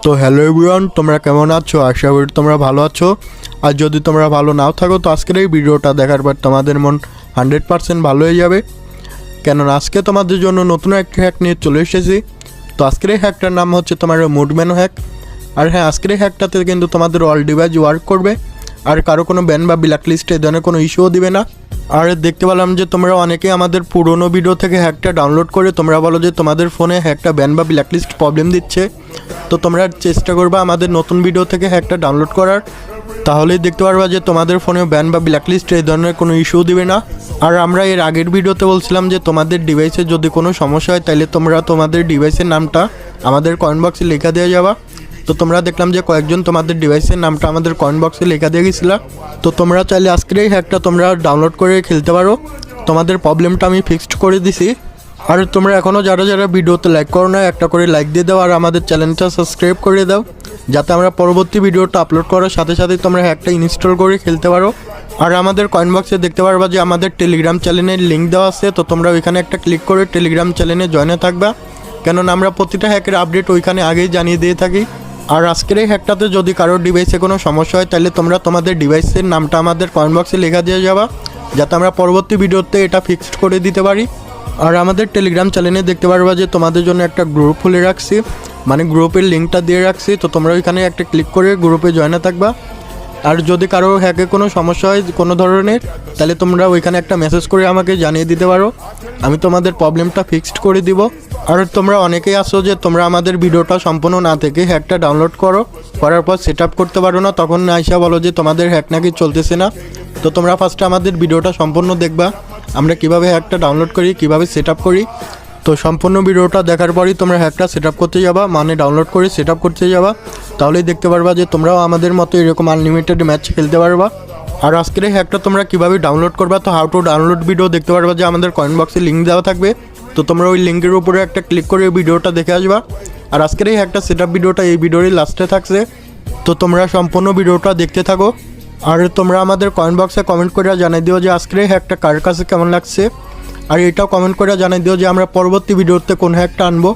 তো hello everyone, তোমরা কেমন আছো? আশা করি তোমরা ভালো আছো। আর যদি তোমরা ভালো নাও থাকো তো আজকের এই ভিডিওটা দেখার পর তোমাদের মন 100% ভালো হয়ে যাবে, কেননা আজকে তোমাদের জন্য নতুন একটা হ্যাক নিয়ে চলে এসেছি। তো আজকের এই হ্যাকটার নাম হচ্ছে তোমার মুড মেনু হ্যাক। আর হ্যাঁ, আজকের এই হ্যাকটাতে কিন্তু তোমাদের অল ডিভাইস ওয়ার্ক করবে, আর কারো কোনো ব্যান বা ব্ল্যাক লিস্টে এই ধরনের কোনো ইস্যুও দিবে না। আর দেখতে পেলাম যে তোমরা অনেকেই আমাদের পুরোনো ভিডিও থেকে হ্যাকটা ডাউনলোড করে তোমরা বলো যে তোমাদের ফোনে হ্যাকটা ব্যান বা ব্ল্যাক লিস্ট প্রবলেম দিচ্ছে। তো তোমরা চেষ্টা করবা আমাদের নতুন ভিডিও থেকে হ্যাকটা ডাউনলোড করার, তাহলেই দেখতে পারবা যে তোমাদের ফোনে ব্যান বা ব্ল্যাক লিস্ট এই ধরনের কোনো ইস্যু দিবে না। আর আমরা এর আগের ভিডিওতে বলছিলাম যে তোমাদের ডিভাইসে যদি কোনো সমস্যা হয় তাহলে তোমরা তোমাদের ডিভাইসের নামটা আমাদের কমেন্ট বক্সে লেখা দিয়ে যাবা। তো তোমরা দেখলাম যে কয়েকজন তোমাদের ডিভাইসের নামটা আমাদের কমেন্ট বক্সে লেখা দিয়ে গেছিলা। তো তোমরা চাইলে আজকের এই হ্যাকটা তোমরা ডাউনলোড করে খেলতে পারো। তোমাদের প্রবলেমটা আমি ফিক্সড করে দিছি। আর তোমরা এখনও যারা যারা ভিডিওতে লাইক করো না, একটা করে লাইক দিয়ে দাও আর আমাদের চ্যানেলটা সাবস্ক্রাইব করে দাও, যাতে আমরা পরবর্তী ভিডিওটা আপলোড করার সাথে সাথে তোমরা হ্যাকটা ইনস্টল করে খেলতে পারো। আর আমাদের কমেন্ট বক্সে দেখতে পারবা যে আমাদের টেলিগ্রাম চ্যানেলের লিঙ্ক দেওয়া আছে। তো তোমরা ওইখানে একটা ক্লিক করে টেলিগ্রাম চ্যানেলে জয়েনে থাকবা, কেননা আমরা প্রতিটা হ্যাকের আপডেট ওইখানে আগেই জানিয়ে দিয়ে থাকি। আর আজকের এই হ্যাকটাতে যদি কারোর ডিভাইসে কোনো সমস্যা হয় তাহলে তোমরা তোমাদের ডিভাইসের নামটা আমাদের কমেন্ট বক্সে লেখা দিয়ে যাবা, যাতে আমরা পরবর্তী ভিডিওতে এটা ফিক্সড করে দিতে পারি। আর আমাদের টেলিগ্রাম চ্যানেলে দেখতে পারবা যে তোমাদের জন্য একটা গ্রুপ খুলে রাখছি, মানে গ্রুপের লিঙ্কটা দিয়ে রাখছি। তো তোমরা ওইখানে একটা ক্লিক করে গ্রুপে জয়েনে থাকবা। আর যদি কারো হ্যাকে কোনো সমস্যা হয় কোনো ধরনের, তাহলে তোমরা ওইখানে একটা মেসেজ করে আমাকে জানিয়ে দিতে পারো, আমি তোমাদের প্রবলেমটা ফিক্সড করে দিব। আর তোমরা অনেকেই আসো যে তোমরা আমাদের ভিডিওটা সম্পূর্ণ না থেকে হ্যাকটা ডাউনলোড করার পর সেট আপ করতে পারো না, তখন আইসা বলো যে তোমাদের হ্যাক নাকি চলতেছে না। তো তোমরা ফার্স্টে আমাদের ভিডিওটা সম্পূর্ণ দেখবা, আমরা কিভাবে হ্যাকটা ডাউনলোড করি, কিভাবে সেট আপ করি। তো সম্পূর্ণ ভিডিওটা দেখার পরই তোমরা হ্যাকটা সেট আপ করতে যাবা, মানে ডাউনলোড করে সেট আপ করতে যাবা। তাহলেই দেখতে পারবা যে তোমরাও আমাদের মতো এরকম আনলিমিটেড ম্যাচ খেলতে পারবা। আর আজকের এই হ্যাকটা তোমরা কীভাবে ডাউনলোড করবা, তো হাউ টু ডাউনলোড ভিডিও দেখতে পারবা যে আমাদের কমেন্ট বক্সে লিঙ্ক দেওয়া থাকবে। তো তোমরা ওই লিঙ্কের উপরে একটা ক্লিক করে ভিডিওটা দেখে আসবা। আর আজকের এই হ্যাকটা সেট আপ ভিডিওটা এই ভিডিওরই লাস্টে থাকছে। তো তোমরা সম্পূর্ণ ভিডিওটা দেখতে থাকো। আর তোমরা আমাদের কমেন্ট বক্সে কমেন্ট করে জানিয়ে দিও যে আজকের এই হ্যাকটা কার কাছে কেমন লাগছে। আর এটাও কমেন্ট করে জানিয়ে দিও যে আমরা পরবর্তী ভিডিওতে কোন হ্যাকটা আনবো।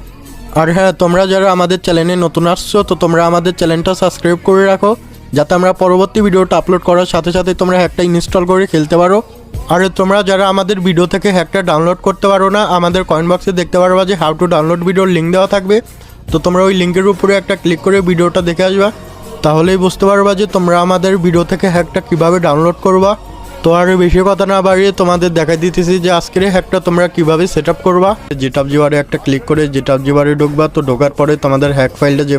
আর হ্যাঁ, তোমরা যারা আমাদের চ্যানেলে নতুন আসছো তো তোমরা আমাদের চ্যানেলটা সাবস্ক্রাইব করে রাখো, যাতে আমরা পরবর্তী ভিডিওটা আপলোড করার সাথে সাথে তোমরা হ্যাকটা ইনস্টল করে খেলতে পারো। আর তোমরা যারা আমাদের ভিডিও থেকে হ্যাকটা ডাউনলোড করতে পারো না, আমাদের কমেন্ট বক্সে দেখতে পারবা যে হাউ টু ডাউনলোড ভিডিওর লিঙ্ক দেওয়া থাকবে। তো তোমরা ওই লিঙ্কের উপরে একটা ক্লিক করে ভিডিওটা দেখে আসবা, তাহলেই বুঝতে পারবা যে তোমরা আমাদের ভিডিও থেকে হ্যাকটা কীভাবে ডাউনলোড করবা। তো আর বেশি কথা না বাড়িয়ে তোমাদের দেখাই দিতেছি যে আজকের হ্যাকটা তোমরা কিভাবে সেট আপ করবা। জেটআপ জিবারে একটা ক্লিক করে জেটআপ জিবারে ঢুকবা। তো ঢোকার পরে তোমাদের হ্যাক ফাইলটা যে